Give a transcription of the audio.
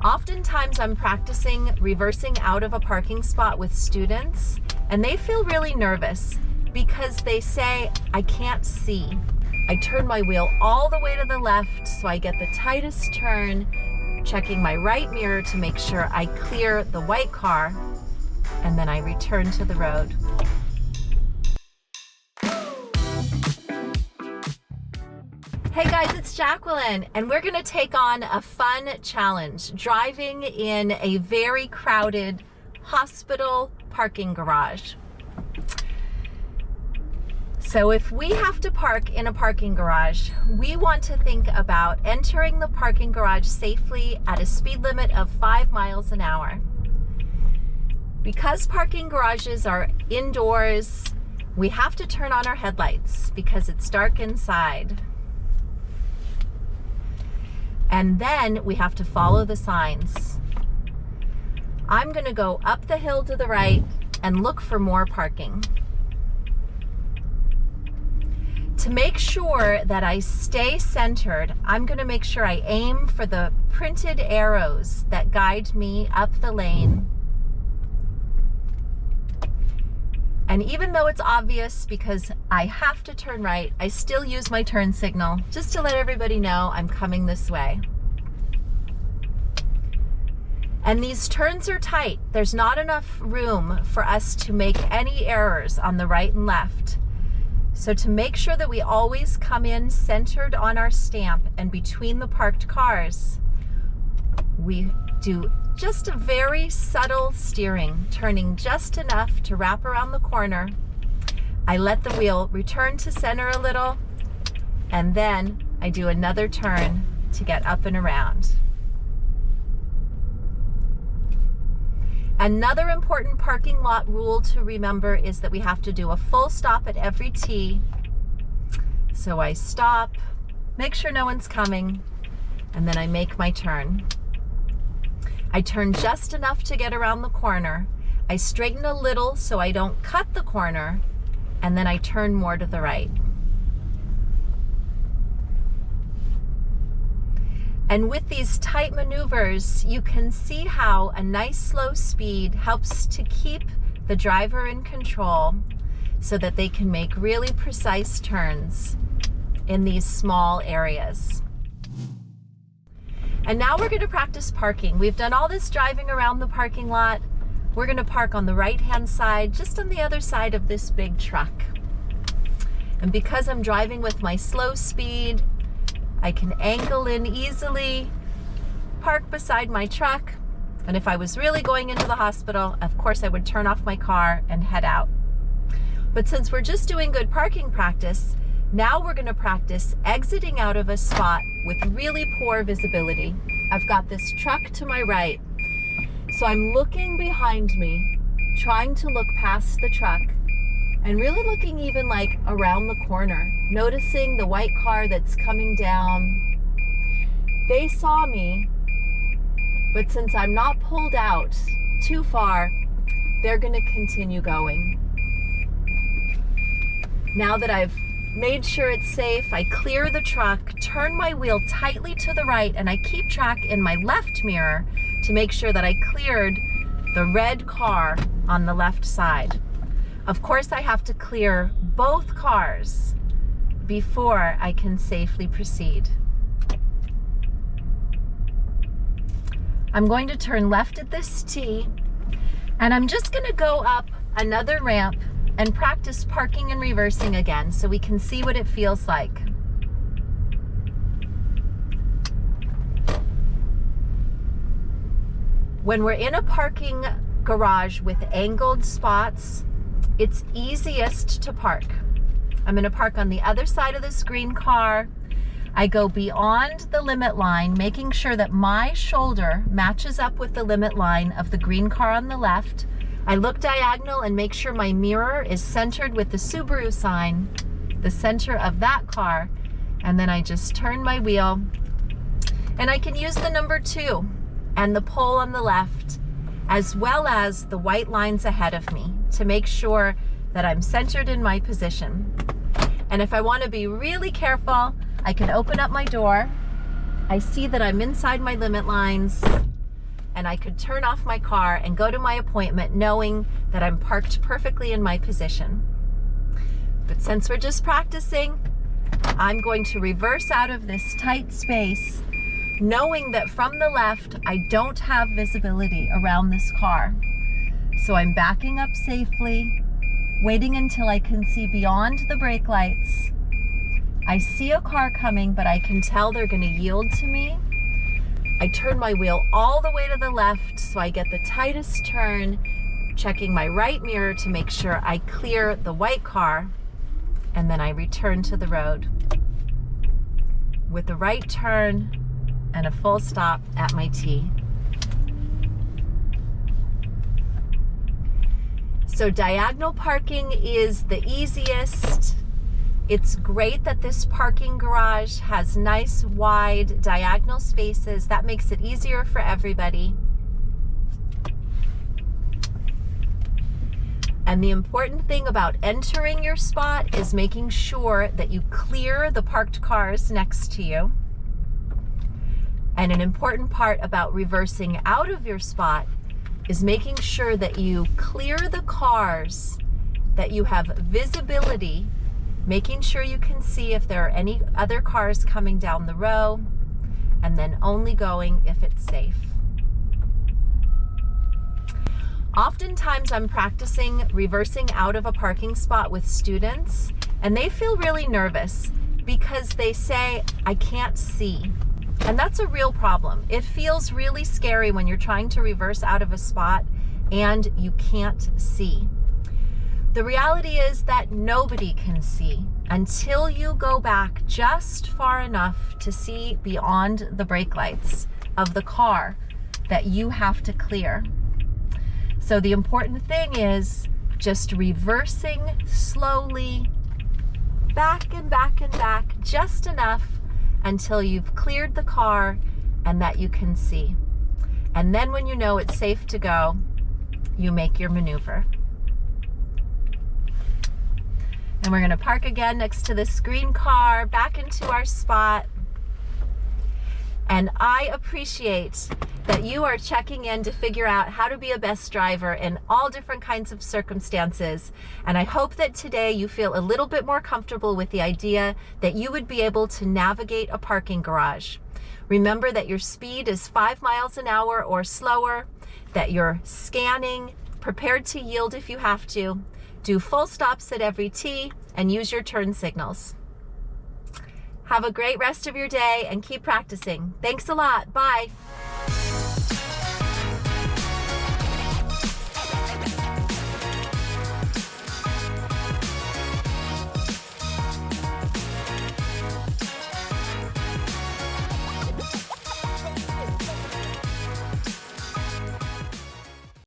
Oftentimes I'm practicing reversing out of a parking spot with students, and they feel really nervous because they say, I can't see. I turn my wheel all the way to the left so I get the tightest turn, checking my right mirror to make sure I clear the white car, and then I return to the road. Hey guys, it's Jacqueline, and we're gonna take on a fun challenge, driving in a very crowded hospital parking garage. So if we have to park in a parking garage, we want to think about entering the parking garage safely at a speed limit of 5 miles an hour. Because parking garages are indoors, we have to turn on our headlights because it's dark inside. And then we have to follow the signs. I'm gonna go up the hill to the right and look for more parking. To make sure that I stay centered, I'm gonna make sure I aim for the printed arrows that guide me up the lane. And even though it's obvious because I have to turn right, I still use my turn signal just to let everybody know I'm coming this way. And these turns are tight. There's not enough room for us to make any errors on the right and left. So to make sure that we always come in centered on our stamp and between the parked cars, we do just a very subtle steering, turning just enough to wrap around the corner. I let the wheel return to center a little, and then I do another turn to get up and around. Another important parking lot rule to remember is that we have to do a full stop at every T. So I stop, make sure no one's coming, and then I make my turn. I turn just enough to get around the corner. I straighten a little so I don't cut the corner, and then I turn more to the right. And with these tight maneuvers, you can see how a nice slow speed helps to keep the driver in control so that they can make really precise turns in these small areas. And now we're going to practice parking. We've done all this driving around the parking lot. We're going to park on the right-hand side, just on the other side of this big truck. And because I'm driving with my slow speed, I can angle in easily, park beside my truck, and if I was really going into the hospital, of course I would turn off my car and head out. But since we're just doing good parking practice, now we're going to practice exiting out of a spot with really poor visibility. I've got this truck to my right, so I'm looking behind me, trying to look past the truck, and really looking even like around the corner, noticing the white car that's coming down. They saw me, but since I'm not pulled out too far, they're gonna continue going. Now that I've made sure it's safe, I clear the truck, turn my wheel tightly to the right, and I keep track in my left mirror to make sure that I cleared the red car on the left side. Of course, I have to clear both cars before I can safely proceed. I'm going to turn left at this T, and I'm just going to go up another ramp and practice parking and reversing again so we can see what it feels like. When we're in a parking garage with angled spots, it's easiest to park. I'm going to park on the other side of this green car. I go beyond the limit line, making sure that my shoulder matches up with the limit line of the green car on the left. I look diagonal and make sure my mirror is centered with the Subaru sign, the center of that car, and then I just turn my wheel. And I can use the number 2 and the pole on the left, as well as the white lines ahead of me, to make sure that I'm centered in my position. And if I want to be really careful, I can open up my door. I see that I'm inside my limit lines. and I could turn off my car and go to my appointment knowing that I'm parked perfectly in my position. But since we're just practicing, I'm going to reverse out of this tight space, knowing that from the left, I don't have visibility around this car. So I'm backing up safely, waiting until I can see beyond the brake lights. I see a car coming, but I can tell they're going to yield to me. I turn my wheel all the way to the left so I get the tightest turn, checking my right mirror to make sure I clear the white car, and then I return to the road with the right turn and a full stop at my T. So diagonal parking is the easiest. It's great that this parking garage has nice wide diagonal spaces. That makes it easier for everybody. And the important thing about entering your spot is making sure that you clear the parked cars next to you. And an important part about reversing out of your spot is making sure that you clear the cars, that you have visibility, making sure you can see if there are any other cars coming down the row, and then only going if it's safe. Oftentimes I'm practicing reversing out of a parking spot with students, and they feel really nervous because they say, I can't see. And that's a real problem. It feels really scary when you're trying to reverse out of a spot and you can't see. The reality is that nobody can see until you go back just far enough to see beyond the brake lights of the car that you have to clear. So the important thing is just reversing slowly, back and back and back, just enough until you've cleared the car and that you can see. And then when you know it's safe to go, you make your maneuver. And we're gonna park again next to this green car, back into our spot. And I appreciate that you are checking in to figure out how to be a best driver in all different kinds of circumstances. And I hope that today you feel a little bit more comfortable with the idea that you would be able to navigate a parking garage. Remember that your speed is 5 miles an hour or slower, that you're scanning, prepared to yield if you have to, do full stops at every T, and use your turn signals. Have a great rest of your day and keep practicing. Thanks a lot. Bye.